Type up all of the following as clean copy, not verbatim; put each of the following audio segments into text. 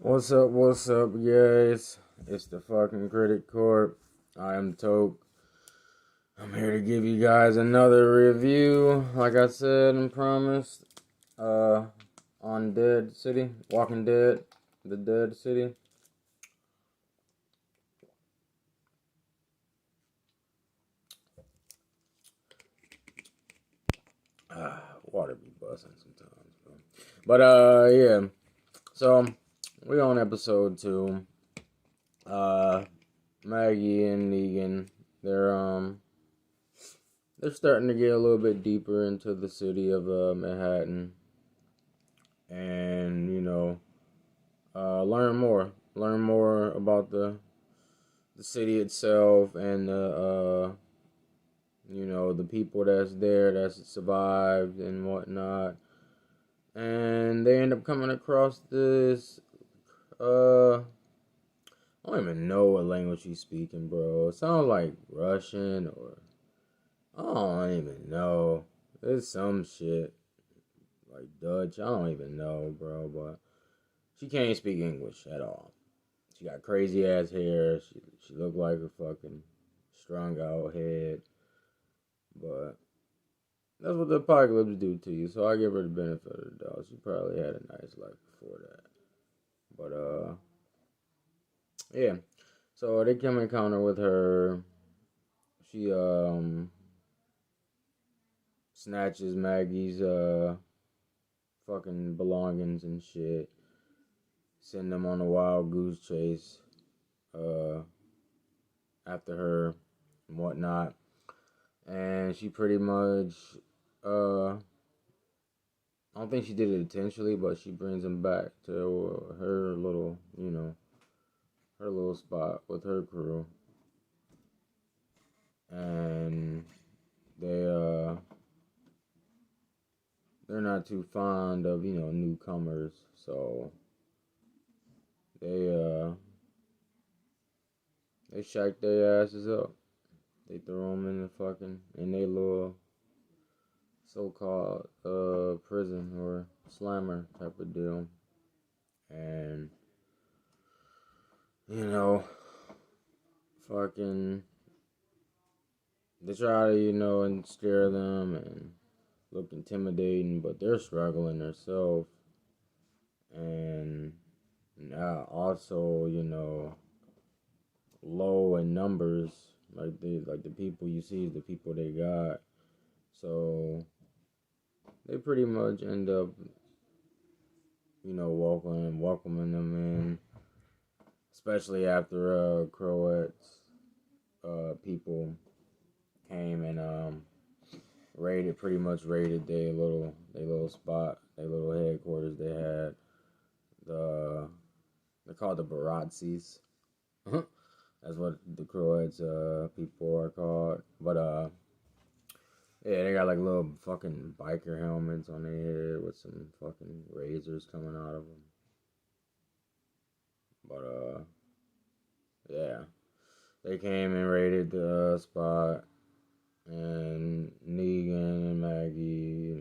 What's up, guys? It's the fucking Critic Corp. I am Toke. I'm here to give you guys another review, like I said and promised, on Dead City, Walking Dead, The Dead City. Water be busting sometimes, bro. But, yeah. So, we on episode 2. Maggie and Negan, they're starting to get a little bit deeper into the city of Manhattan, and learn more about the city itself and the people that's there that's survived and whatnot. And they end up coming across this I don't even know what language he's speaking, bro. It sounds like Russian or I don't even know. It's some shit like Dutch. I don't even know, bro. But she can't speak English at all. She got crazy ass hair. She looked like a fucking strung out head. But that's what the apocalypse do to you. So I give her the benefit of the doubt. She probably had a nice life before that. But yeah. So they come encounter with her. She snatches Maggie's fucking belongings and shit. Send them on a wild goose chase uh after her and whatnot. And she pretty much I don't think she did it intentionally, but she brings him back to her little, her little spot with her crew. And they they're not too fond of, newcomers, so they they shack their asses up. They throw them in their little so-called prison or slammer type of deal. And you know, fucking they try to, and scare them and look intimidating, but they're struggling themselves. And also, low in numbers. Like the people you see is the people they got. So they pretty much end up, welcoming them in, especially after Croats people came and pretty much raided their little spot, their little headquarters they had. They're called the Baratzis. That's what the Croats people are called. But yeah, they got like little fucking biker helmets on their head with some fucking razors coming out of them. But yeah, they came and raided the spot, and Negan and Maggie,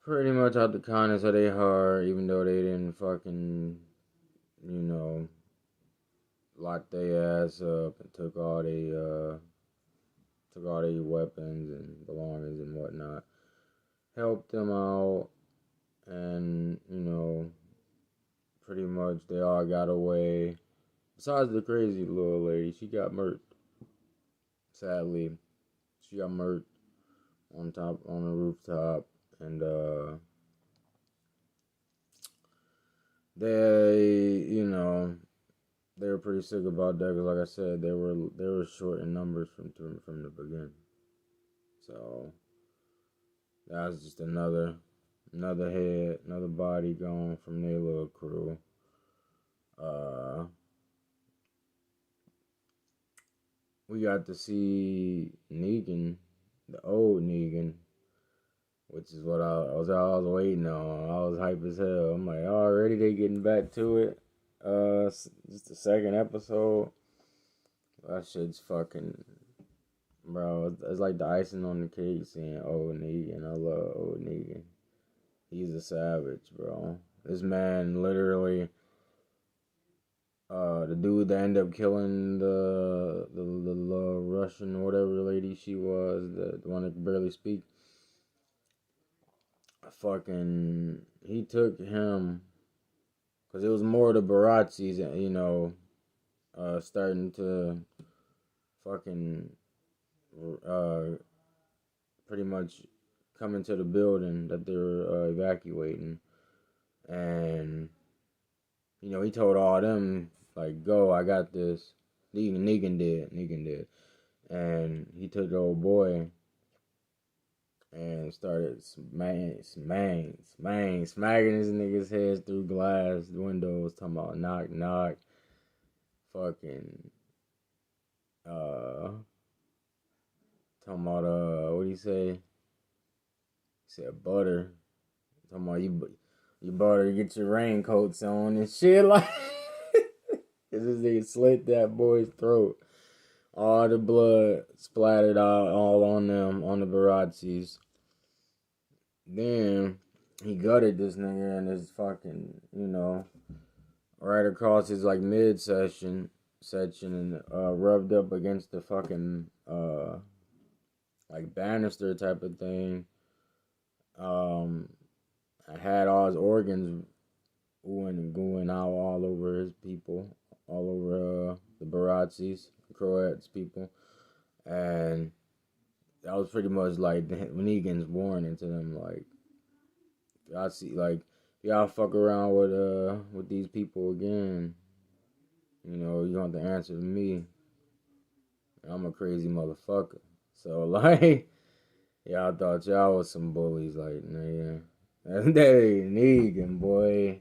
pretty much out the kindness of their heart, even though they didn't fucking, you know, lock their ass up and took all their weapons and belongings and whatnot, helped them out, and pretty much they all got away. Besides the crazy little lady, she got murked. Sadly, she got murked on the rooftop, and they, they were pretty sick about that because, like I said, they were short in numbers from the beginning. So that was just another head, another body gone from their little crew. We got to see Negan, the old Negan, which is what I was waiting on. I was hype as hell. I'm like, already they getting back to it. Just the second episode. That shit's fucking, bro. It's like the icing on the cake seeing old Negan. I love old Negan. He's a savage, bro. This man literally, the dude that ended up killing the Russian whatever lady she was, the one that could barely speak. Fucking, he took him because it was more the Barazzis, starting to fucking pretty much come into the building that they're evacuating, and he told all them like, "Go, I got this." Negan did, and he took the old boy and started smacking his niggas' heads through glass windows, talking about knock knock, fucking talking about what do you say? He said butter. Talking about you better get your raincoats on and shit like. Cause this nigga slit that boy's throat. All the blood splattered out all on them, on the Barazzis. Then he gutted this nigga and his fucking, right across his like mid section and rubbed up against the fucking like banister type of thing. I had all his organs oohing and gooing out all over his people, all over the Barazzis, the Croats people, and that was pretty much like Negan's warning to them, like, y'all see, like, y'all fuck around with these people again, you want to answer to me. I'm a crazy motherfucker. So like, y'all thought y'all was some bullies, like, nigga. That nigga Negan, boy.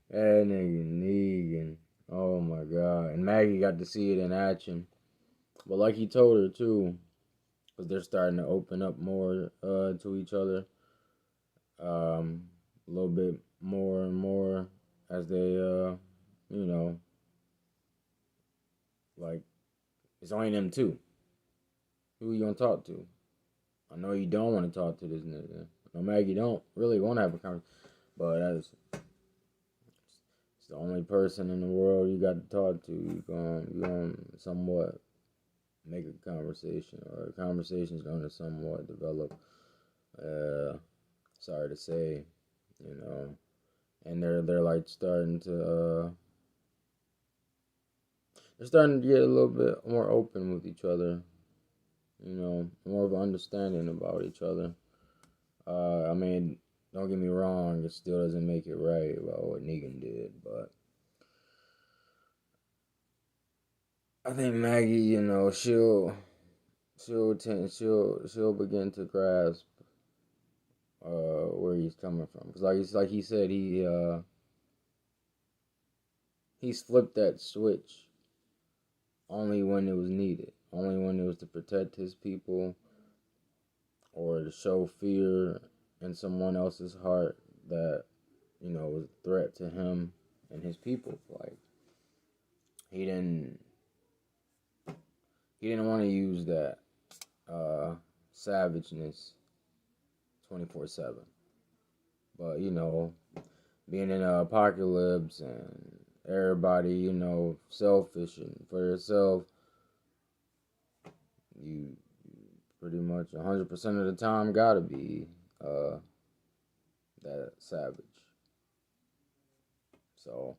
That nigga Negan. Oh my god. And Maggie got to see it in action. But like he told her too, because they're starting to open up more to each other. A little bit more and more as they, like, it's only them two. Who you gonna talk to? I know you don't want to talk to this nigga. No, Maggie don't really want to have a conversation. But it's the only person in the world you got to talk to. You gonna somewhat make a conversation, or a conversation's gonna somewhat develop. Sorry to say, and they're like starting to they're starting to get a little bit more open with each other. More of an understanding about each other. I mean, don't get me wrong, it still doesn't make it right about what Negan did, but I think Maggie, she'll begin to grasp where he's coming from, because like he said, he's flipped that switch only when it was needed, only when it was to protect his people or to show fear in someone else's heart that was a threat to him and his people. Like, he didn't want to use that savageness 24/7. But being in an apocalypse and everybody selfish and for yourself, you pretty much 100% of the time gotta be that savage. So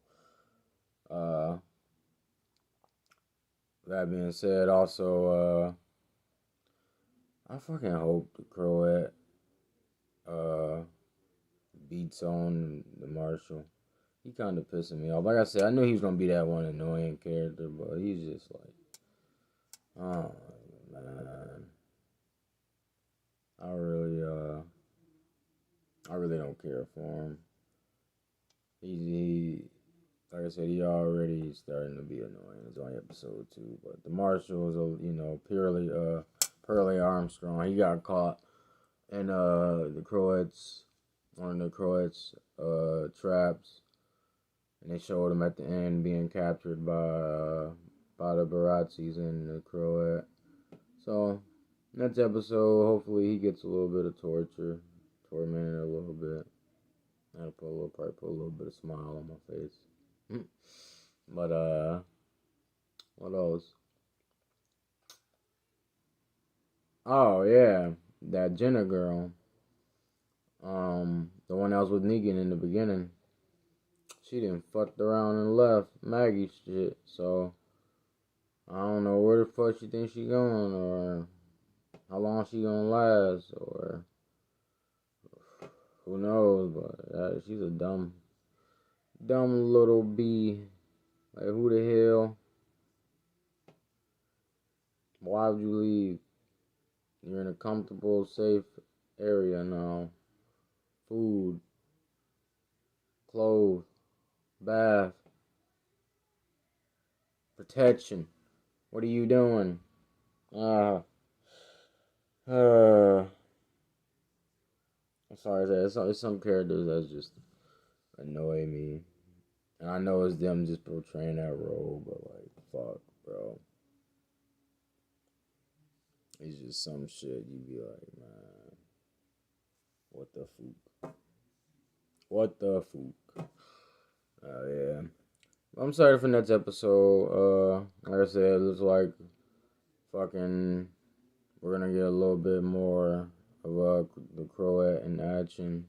that being said, also I fucking hope the Croat beats on the Marshal. He kind of pissing me off. Like I said, I knew he was gonna be that one annoying character, but he's just like, oh man, I really don't care for him. He like I said, he already starting to be annoying. It's only episode 2, but the Marshal is Pearly Armstrong. He got caught in the Croats, one of the Croats traps, and they showed him at the end being captured by the Barazzis and the Croat. So next episode, hopefully he gets a little bit of tormented a little bit. I probably put a little bit of smile on my face. But what else? Oh yeah, that Jenna girl. The one that was with Negan in the beginning. She didn't fucked around and left Maggie shit. So I don't know where the fuck she thinks she going, or how long she gonna last, or who knows. But she's a dumb little bee. Like, who the hell? Why would you leave? You're in a comfortable, safe area now. Food, clothes, bath, protection. What are you doing? Uh, I'm sorry, it's some characters that just annoy me. And I know it's them just portraying that role, but like, fuck, bro. It's just some shit you be like, man, what the fuck? What the fuck? Oh, yeah. I'm sorry for next episode. Like I said, it looks like fucking we're gonna get a little bit more of the Croat in action.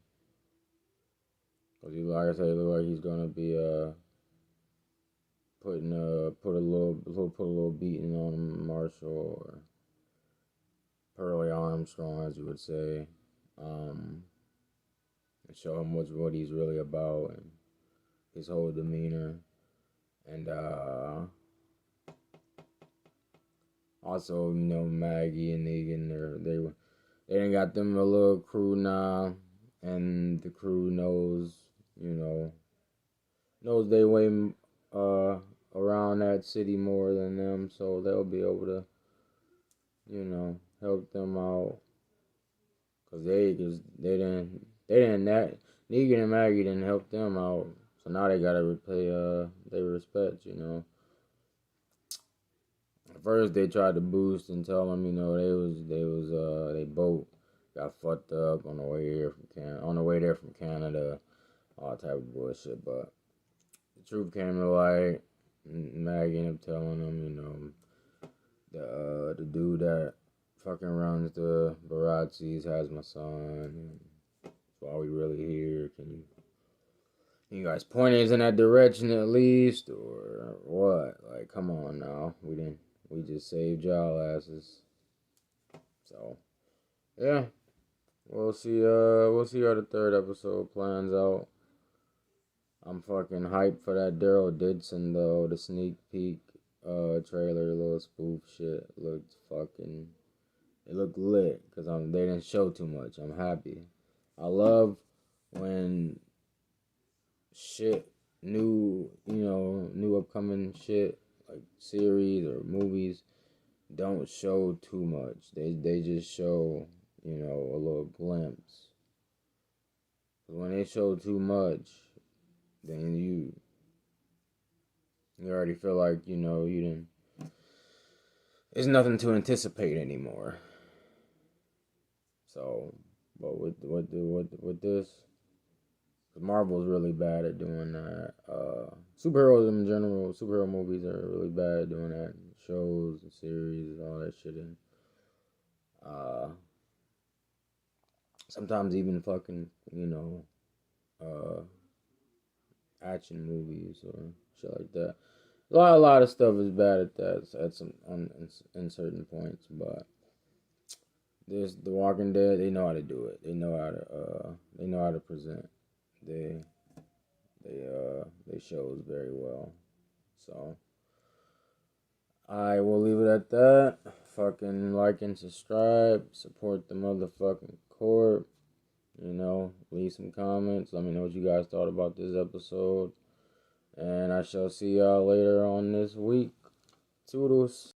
Cause like I said, it looks like he's gonna be put a little beating on Marshall or Pearlie Armstrong, as you would say, and show him what he's really about and his whole demeanor, and also, Maggie and Negan, they done got them a little crew now, and the crew knows they way around that city more than them, so they'll be able to help them out, cause they didn't that Negan and Maggie didn't help them out, so now they gotta repay their respect. At first they tried to boost and tell them they both got fucked up on the way there from Canada, all type of bullshit. But the truth came to light. Maggie ended up telling them, the dude that fucking runs the Barazzis has my son. That's why we really here. Can you guys point us in that direction at least, or what? Like, come on now. We just saved y'all asses. So, yeah. We'll see how the third episode plans out. I'm fucking hyped for that Daryl Dixon though, the sneak peek trailer, little spoof shit. It looked lit, because they didn't show too much. I'm happy. I love when shit, new upcoming shit, like series or movies, don't show too much. They just show, a little glimpse. When they show too much, then you already feel like, you didn't. There's nothing to anticipate anymore. So, but with this, Marvel's really bad at doing that. Superheroes in general, superhero movies are really bad at doing that. Shows and series, all that shit. And sometimes even fucking, action movies or shit like that. A lot of stuff is bad at that in certain points, but The Walking Dead, they know how to do it. They know how to present. They shows very well. So I will leave it at that. Fucking like and subscribe. Support the motherfucking corp. Leave some comments. Let me know what you guys thought about this episode. And I shall see y'all later on this week. Toodles.